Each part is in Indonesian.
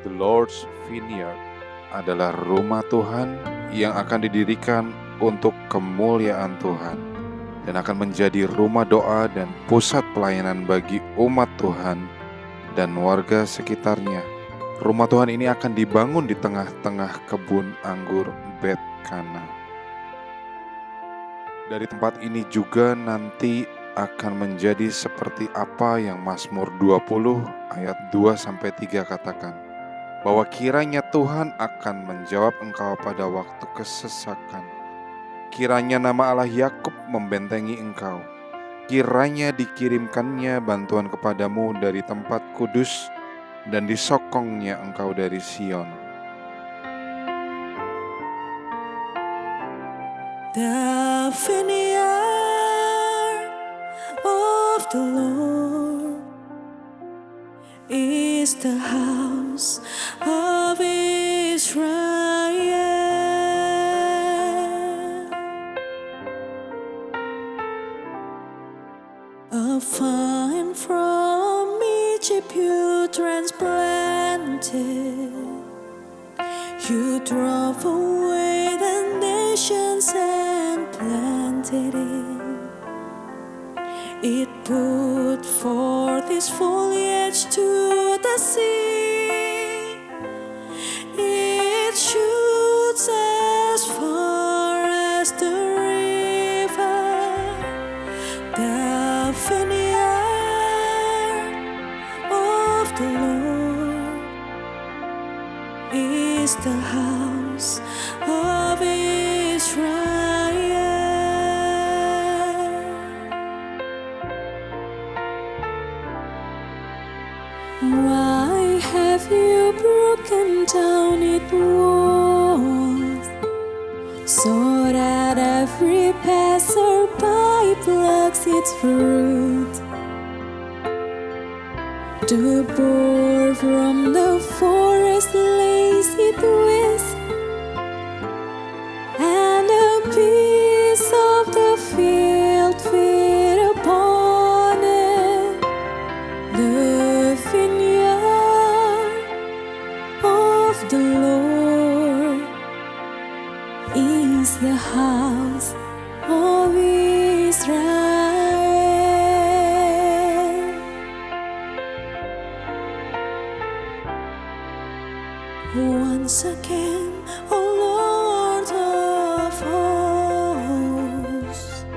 The Lord's Vineyard adalah rumah Tuhan yang akan didirikan untuk kemuliaan Tuhan dan akan menjadi rumah doa dan pusat pelayanan bagi umat Tuhan dan warga sekitarnya. Rumah Tuhan ini akan dibangun di tengah-tengah kebun anggur Bet Kana. Dari tempat ini juga nanti akan menjadi seperti apa yang Mazmur 20 ayat 2-3 katakan, bahwa kiranya Tuhan akan menjawab engkau pada waktu kesesakan. Kiranya nama Allah Yakub membentengi engkau. Kiranya dikirimkannya bantuan kepadamu dari tempat kudus dan disokongnya engkau dari Sion. The vineyard of the Lord is the house of Israel. A vine from Egypt you transplanted. You drove away the nations and planted it. It put forth its foliage to the sea. It shoots as far as the river. The vineyard of the Lord is the house of Israel. Why have you broken down its walls, so that every passerby plucks its fruit? The boar from the forest lays it waste, and the beasts of the field feed upon it. The vineyard of the Lord is the house of Israel. Once again, O Lord of hosts,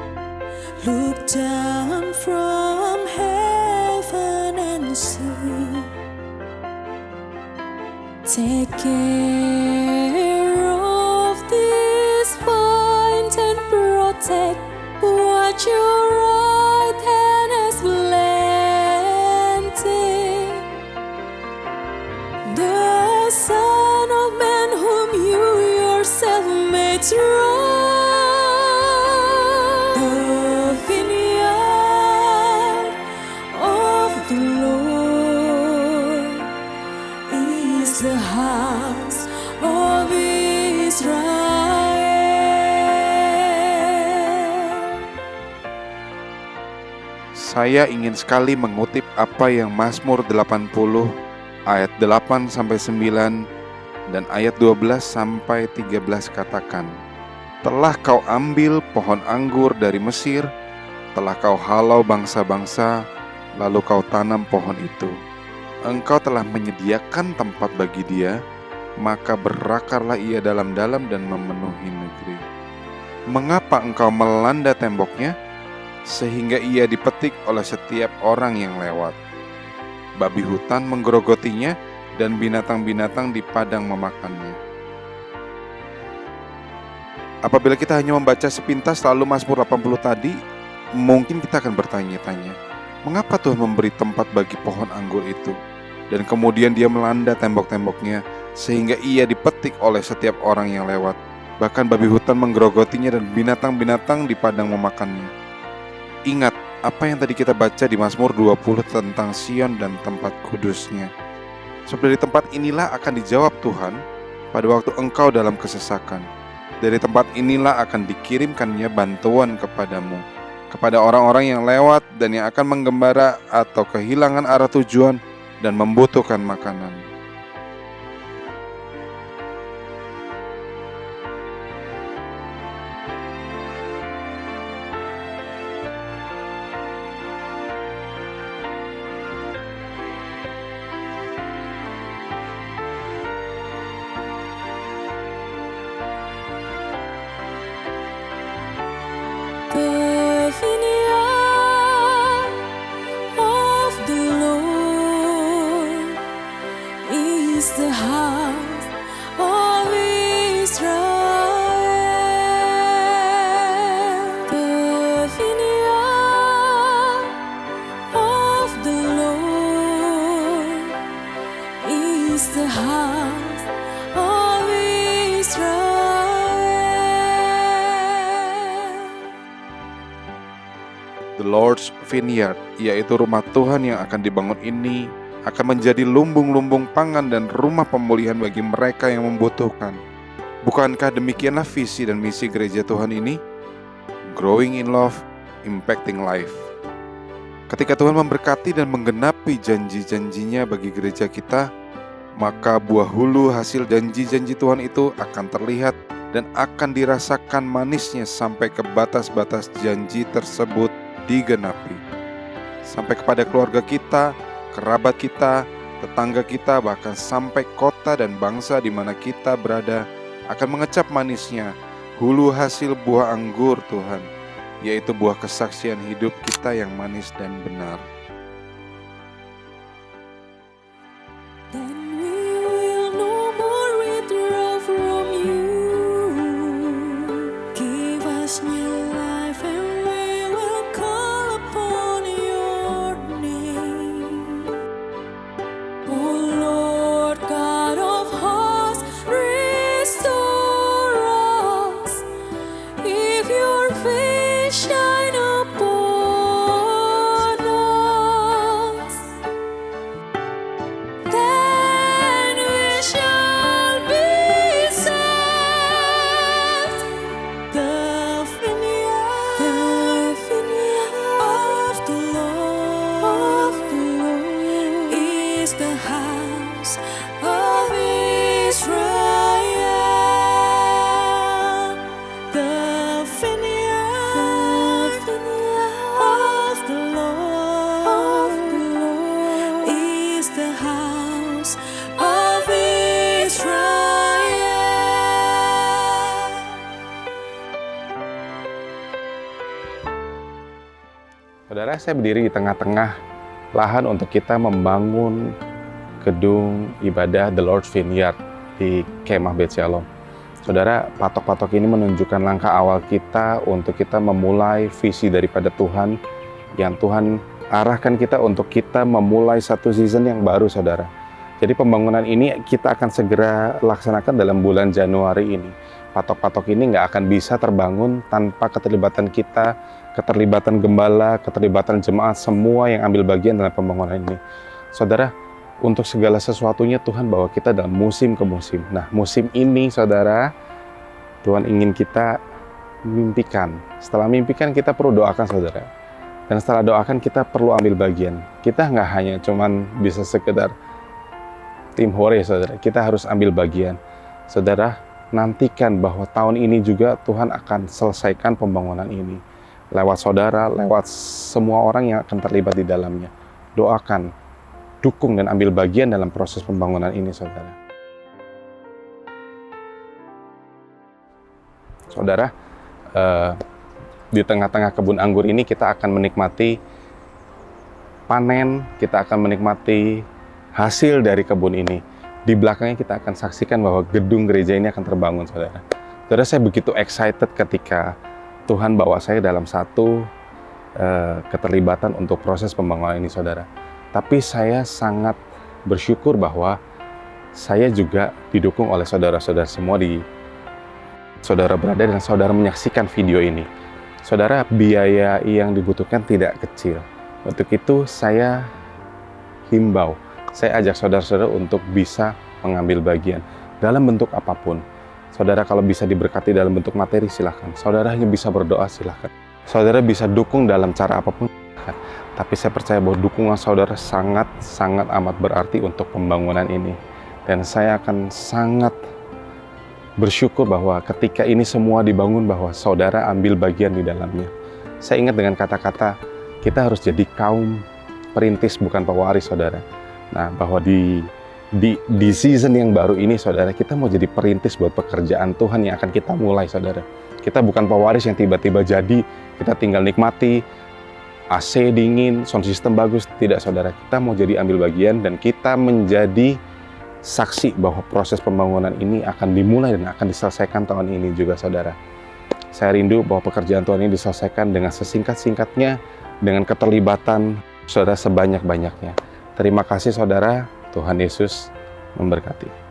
look down from heaven and see. Take care of these vines and protect what your right hand has planted. The Son of Man whom you yourself made strong. The vineyard of the Lord is the house of Israel. Saya ingin sekali mengutip apa yang Mazmur 80 ayat 8-9 dan ayat 12-13 katakan. Telah kau ambil pohon anggur dari Mesir, telah kau halau bangsa-bangsa, lalu kau tanam pohon itu. Engkau telah menyediakan tempat bagi dia, maka berakarlah ia dalam-dalam dan memenuhi negeri. Mengapa engkau melanda temboknya, sehingga ia dipetik oleh setiap orang yang lewat? Babi hutan menggerogotinya dan binatang-binatang di padang memakannya. Apabila kita hanya membaca sepintas lalu Mazmur 80 tadi, mungkin kita akan bertanya-tanya, mengapa Tuhan memberi tempat bagi pohon anggur itu? Dan kemudian dia melanda tembok-temboknya sehingga ia dipetik oleh setiap orang yang lewat. Bahkan babi hutan menggerogotinya dan binatang-binatang di padang memakannya. Ingat apa yang tadi kita baca di Mazmur 20 tentang Sion dan tempat kudusnya. Sebab dari tempat inilah akan dijawab Tuhan pada waktu engkau dalam kesesakan. Dari tempat inilah akan dikirimkannya bantuan kepadamu, kepada orang-orang yang lewat dan yang akan menggembara atau kehilangan arah tujuan dan membutuhkan makanan. is the house of Israel. The vineyard of the Lord is the house of Israel. The Lord's Vineyard, yaitu rumah Tuhan yang akan dibangun ini, akan menjadi lumbung-lumbung pangan dan rumah pemulihan bagi mereka yang membutuhkan. Bukankah demikianlah visi dan misi gereja Tuhan ini? Growing in love, impacting life. Ketika Tuhan memberkati dan menggenapi janji-janjinya bagi gereja kita, maka buah hulu hasil janji-janji Tuhan itu akan terlihat dan akan dirasakan manisnya sampai ke batas-batas janji tersebut digenapi. Sampai kepada keluarga kita, kerabat kita, tetangga kita, bahkan sampai kota dan bangsa di mana kita berada akan mengecap manisnya hulu hasil buah anggur Tuhan, yaitu buah kesaksian hidup kita yang manis dan benar. Then we will no more withdraw from you. Give us new life and we will call upon your name. Oh Lord God of hosts, restore us. If your face shine upon us, then we shall be saved. The vineyard of the Lord is the house of Israel. The vineyard of the Lord is the house of Israel. Saudara, saya berdiri di tengah-tengah lahan untuk kita membangun gedung ibadah The Lord's Vineyard di Kemah Bet Shalom. Saudara, patok-patok ini menunjukkan langkah awal kita untuk kita memulai visi daripada Tuhan yang Tuhan arahkan kita untuk kita memulai satu season yang baru, saudara. Jadi pembangunan ini kita akan segera laksanakan dalam bulan Januari ini. Patok-patok ini nggak akan bisa terbangun tanpa keterlibatan kita, keterlibatan gembala, keterlibatan jemaat, semua yang ambil bagian dalam pembangunan ini. Saudara, untuk segala sesuatunya Tuhan bawa kita dalam musim ke musim. Nah, musim ini, saudara, Tuhan ingin kita mimpikan. Setelah mimpikan, kita perlu doakan, saudara. Dan setelah doakan, kita perlu ambil bagian. Kita nggak hanya cuman bisa sekedar tim hore, saudara. Kita harus ambil bagian. Saudara, nantikan bahwa tahun ini juga Tuhan akan selesaikan pembangunan ini. Lewat saudara, lewat semua orang yang akan terlibat di dalamnya. Doakan, dukung dan ambil bagian dalam proses pembangunan ini, saudara. Saudara, di tengah-tengah kebun anggur ini kita akan menikmati panen, kita akan menikmati hasil dari kebun ini. Di belakangnya kita akan saksikan bahwa gedung gereja ini akan terbangun, saudara. Saudara, saya begitu excited ketika Tuhan bawa saya dalam satu keterlibatan untuk proses pembangunan ini, saudara. Tapi saya sangat bersyukur bahwa saya juga didukung oleh saudara-saudara semua saudara berada dan saudara menyaksikan video ini. Saudara, biaya yang dibutuhkan tidak kecil. Untuk itu saya himbau, saya ajak saudara-saudara untuk bisa mengambil bagian dalam bentuk apapun. Saudara kalau bisa diberkati dalam bentuk materi, silahkan. Saudara hanya bisa berdoa, silahkan. Saudara bisa dukung dalam cara apapun, silahkan. Tapi saya percaya bahwa dukungan saudara sangat amat berarti untuk pembangunan ini. Dan saya akan sangat bersyukur bahwa ketika ini semua dibangun, bahwa saudara ambil bagian di dalamnya. Saya ingat dengan kata-kata, kita harus jadi kaum perintis bukan pewaris, saudara. Nah, bahwa di season yang baru ini, saudara, kita mau jadi perintis buat pekerjaan Tuhan yang akan kita mulai, saudara. Kita bukan pewaris yang tiba-tiba jadi, kita tinggal nikmati, AC dingin, sound system bagus. Tidak, saudara. Kita mau jadi ambil bagian dan kita menjadi saksi bahwa proses pembangunan ini akan dimulai dan akan diselesaikan tahun ini juga, saudara. Saya rindu bahwa pekerjaan Tuhan ini diselesaikan dengan sesingkat-singkatnya, dengan keterlibatan saudara sebanyak-banyaknya. Terima kasih saudara, Tuhan Yesus memberkati.